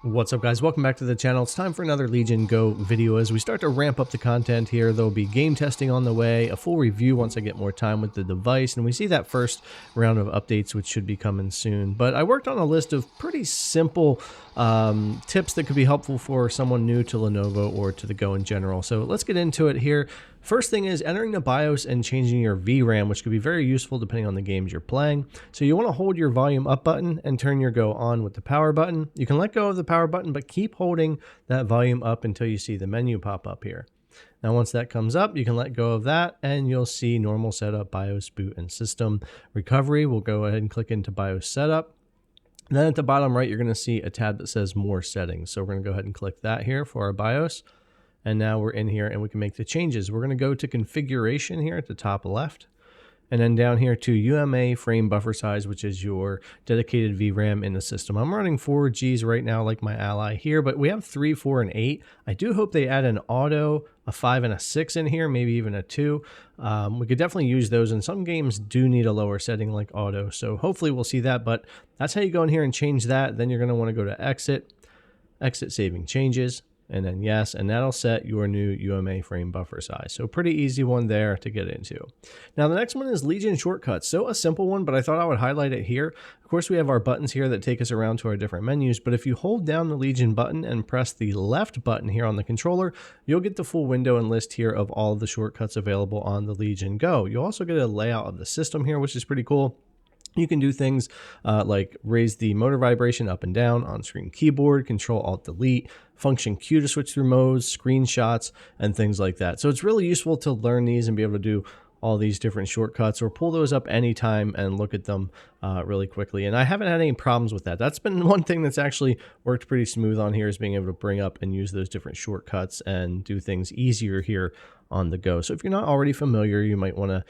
What's up, guys? Welcome back to the channel. It's time for another Legion Go video. As we start to ramp up the content here, there'll be game testing on the way, a full review once I get more time with the device, and we see that first round of updates, which should be coming soon. But I worked on a list of pretty simple tips that could be helpful for someone new to Lenovo or to the Go in general. So let's get into it here. First thing is entering the BIOS and changing your VRAM, which could be very useful depending on the games you're playing. So you want to hold your volume up button and turn your Go on with the power button. You can let go of the power button, but keep holding that volume up until you see the menu pop up here. Now, once that comes up, you can let go of that and you'll see normal setup, BIOS, boot, and system recovery. We'll go ahead and click into BIOS setup. And then at the bottom right, you're going to see a tab that says more settings. So we're going to go ahead and click that here for our BIOS. And now we're in here and we can make the changes. We're going to go to configuration here at the top left. And then down here to UMA frame buffer size, which is your dedicated VRAM in the system. I'm running 4 Gs right now, like my Ally here, but we have 3, 4, and 8. I do hope they add an auto, a 5, and a 6 in here, maybe even a 2. We could definitely use those, and some games do need a lower setting like auto, so hopefully we'll see that. But that's how you go in here and change that. Then you're going to want to go to exit saving changes, and then yes, and that'll set your new UMA frame buffer size. So pretty easy one there to get into. Now the next one is Legion shortcuts. So a simple one, but I thought I would highlight it here. Of course, we have our buttons here that take us around to our different menus, but if you hold down the Legion button and press the left button here on the controller, you'll get the full window and list here of all of the shortcuts available on the Legion Go. You'll also get a layout of the system here, which is pretty cool. You can do things like raise the motor vibration up and down, on-screen keyboard, Control-Alt-Delete, function Q to switch through modes, screenshots, and things like that. So it's really useful to learn these and be able to do all these different shortcuts or pull those up anytime and look at them really quickly. And I haven't had any problems with that. That's been one thing that's actually worked pretty smooth on here, is being able to bring up and use those different shortcuts and do things easier here on the Go. So if you're not already familiar, you might want to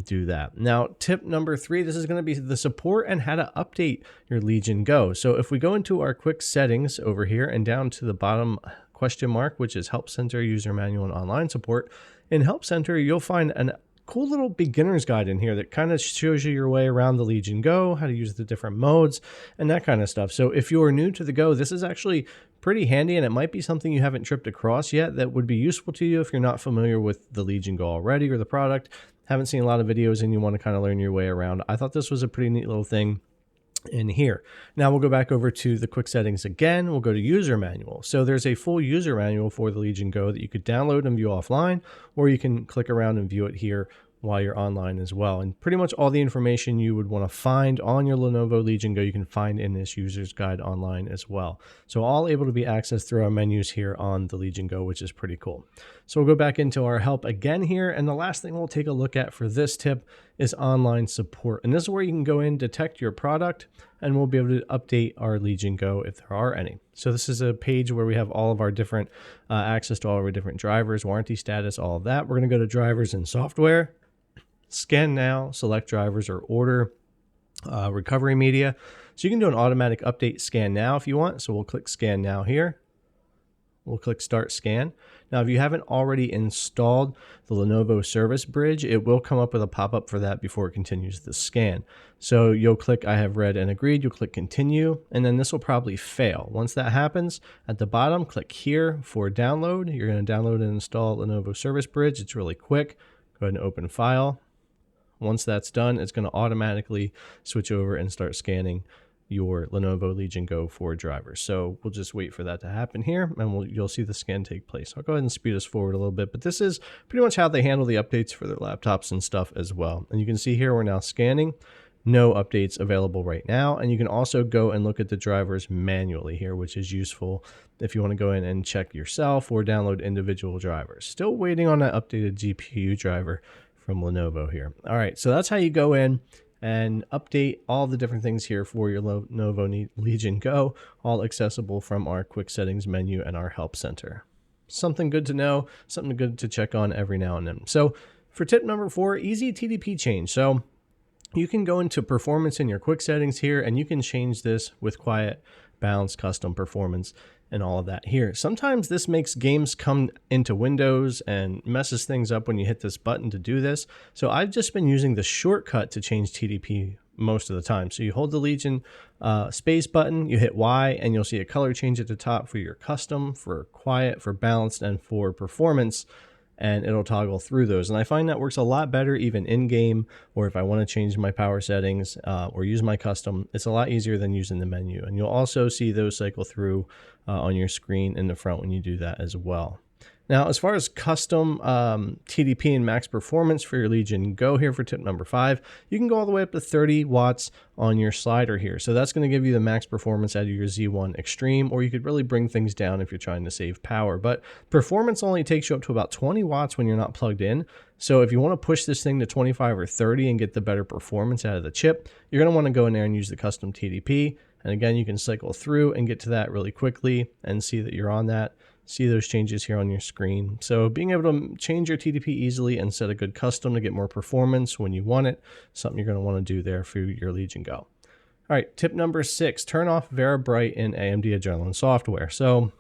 do that. Now, tip number 3, this is going to be the support and how to update your Legion Go. So if we go into our quick settings over here and down to the bottom question mark, which is Help Center, User Manual, and Online Support, in Help Center, you'll find a cool little beginner's guide in here that kind of shows you your way around the Legion Go, how to use the different modes, and that kind of stuff. So if you're new to the Go, this is actually pretty handy, and it might be something you haven't tripped across yet that would be useful to you if you're not familiar with the Legion Go already or the product. Haven't seen a lot of videos and you want to kind of learn your way around. I thought this was a pretty neat little thing in here. Now we'll go back over to the quick settings again. We'll go to user manual. So there's a full user manual for the Legion Go that you could download and view offline, or you can click around and view it here while you're online as well. And pretty much all the information you would want to find on your Lenovo Legion Go, you can find in this user's guide online as well. So all able to be accessed through our menus here on the Legion Go, which is pretty cool. So we'll go back into our help again here. And the last thing we'll take a look at for this tip is online support. And this is where you can go in, detect your product, and we'll be able to update our Legion Go if there are any. So this is a page where we have all of our different access to all of our different drivers, warranty status, all of that. We're going to go to drivers and software. Scan now, select drivers, or order recovery media. So you can do an automatic update scan now if you want. So we'll click scan now here. We'll click start scan. Now, if you haven't already installed the Lenovo Service Bridge, it will come up with a pop-up for that before it continues the scan. So you'll click I have read and agreed. You'll click continue, and then this will probably fail. Once that happens, at the bottom, click here for download. You're going to download and install Lenovo Service Bridge. It's really quick. Go ahead and open file. Once that's done, it's going to automatically switch over and start scanning your Lenovo Legion Go for drivers. So we'll just wait for that to happen here, and you'll see the scan take place. I'll go ahead and speed us forward a little bit, but this is pretty much how they handle the updates for their laptops and stuff as well. And you can see here we're now scanning. No updates available right now. And you can also go and look at the drivers manually here, which is useful if you want to go in and check yourself or download individual drivers. Still waiting on that updated GPU driver from Lenovo here. All right, so that's how you go in and update all the different things here for your Lenovo Legion Go, all accessible from our quick settings menu and our help center. Something good to know, something good to check on every now and then. So for tip number 4, easy TDP change. So you can go into performance in your quick settings here, and you can change this with quiet, balance, custom performance, and all of that here. Sometimes this makes games come into Windows and messes things up when you hit this button to do this. So I've just been using the shortcut to change TDP most of the time. So you hold the Legion space button, you hit Y, and you'll see a color change at the top for your custom, for quiet, for balanced, and for performance. And it'll toggle through those. And I find that works a lot better even in game, or if I want to change my power settings or use my custom, it's a lot easier than using the menu. And you'll also see those cycle through on your screen in the front when you do that as well. Now, as far as custom TDP and max performance for your Legion Go here for tip number 5, you can go all the way up to 30 watts on your slider here. So that's going to give you the max performance out of your Z1 Extreme, or you could really bring things down if you're trying to save power. But performance only takes you up to about 20 watts when you're not plugged in. So if you want to push this thing to 25 or 30 and get the better performance out of the chip, you're going to want to go in there and use the custom TDP. And again, you can cycle through and get to that really quickly and see that you're on that. See those changes here on your screen. So being able to change your TDP easily and set a good custom to get more performance when you want it, something you're going to want to do there for your Legion Go. All right, tip number 6, turn off VerBright in AMD Adrenalin software. So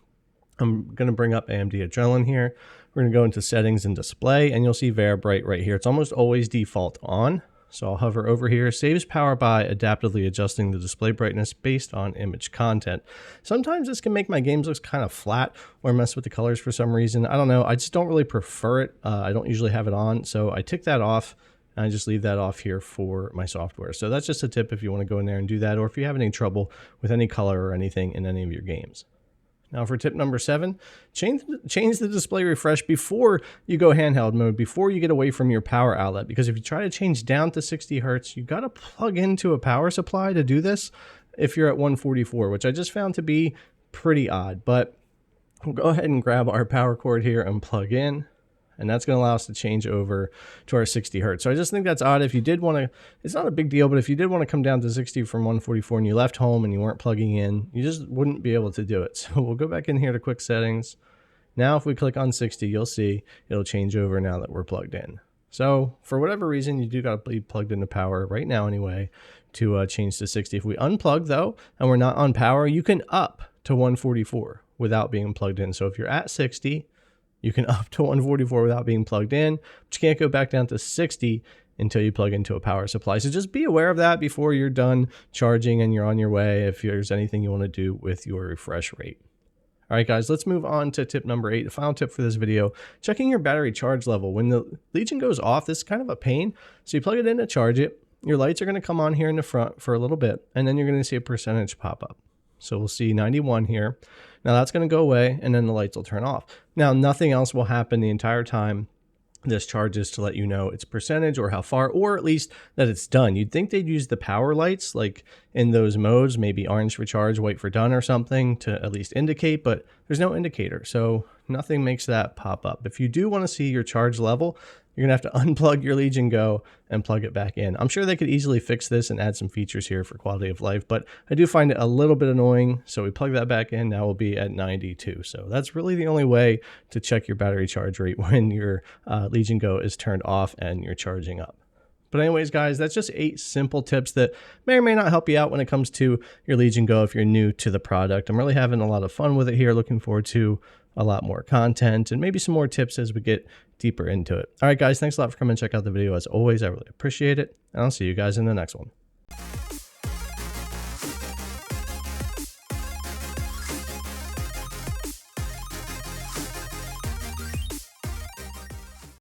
I'm going to bring up AMD Adrenalin here. We're going to go into settings and display, and you'll see VerBright right here. It's almost always default on. So I'll hover over here, saves power by adaptively adjusting the display brightness based on image content. Sometimes this can make my games look kind of flat or mess with the colors for some reason. I don't know. I just don't really prefer it. I don't usually have it on. So I tick that off and I just leave that off here for my software. So that's just a tip if you want to go in there and do that, or if you have any trouble with any color or anything in any of your games. Now for tip number 7, change the display refresh before you go handheld mode, before you get away from your power outlet. Because if you try to change down to 60 hertz, you got to plug into a power supply to do this if you're at 144, which I just found to be pretty odd. But we'll go ahead and grab our power cord here and plug in. And that's going to allow us to change over to our 60 hertz. So I just think that's odd. If you did want to, it's not a big deal, but if you did want to come down to 60 from 144 and you left home and you weren't plugging in, you just wouldn't be able to do it. So we'll go back in here to quick settings. Now, if we click on 60, you'll see it'll change over now that we're plugged in. So for whatever reason, you do got to be plugged into power right now anyway to change to 60. If we unplug though, and we're not on power, you can up to 144 without being plugged in. So if you're at 60, you can up to 144 without being plugged in, but you can't go back down to 60 until you plug into a power supply. So just be aware of that before you're done charging and you're on your way, if there's anything you want to do with your refresh rate. All right, guys, let's move on to tip number 8, the final tip for this video, checking your battery charge level. When the Legion goes off, this is kind of a pain. So you plug it in to charge it. Your lights are going to come on here in the front for a little bit, and then you're going to see a percentage pop up. So we'll see 91 here. Now that's going to go away, and then the lights will turn off. Now nothing else will happen the entire time this charges to let you know its percentage or how far, or at least that it's done. You'd think they'd use the power lights like in those modes, maybe orange for charge, white for done or something to at least indicate, but there's no indicator. So nothing makes that pop up. If you do want to see your charge level, you're going to have to unplug your Legion Go and plug it back in. I'm sure they could easily fix this and add some features here for quality of life, but I do find it a little bit annoying. So we plug that back in. Now we'll be at 92. So that's really the only way to check your battery charge rate when your Legion Go is turned off and you're charging up. But anyways, guys, that's just 8 simple tips that may or may not help you out when it comes to your Legion Go if you're new to the product. I'm really having a lot of fun with it here. Looking forward to a lot more content and maybe some more tips as we get deeper into it. All right, guys, thanks a lot for coming and check out the video. As always, I really appreciate it. And I'll see you guys in the next one.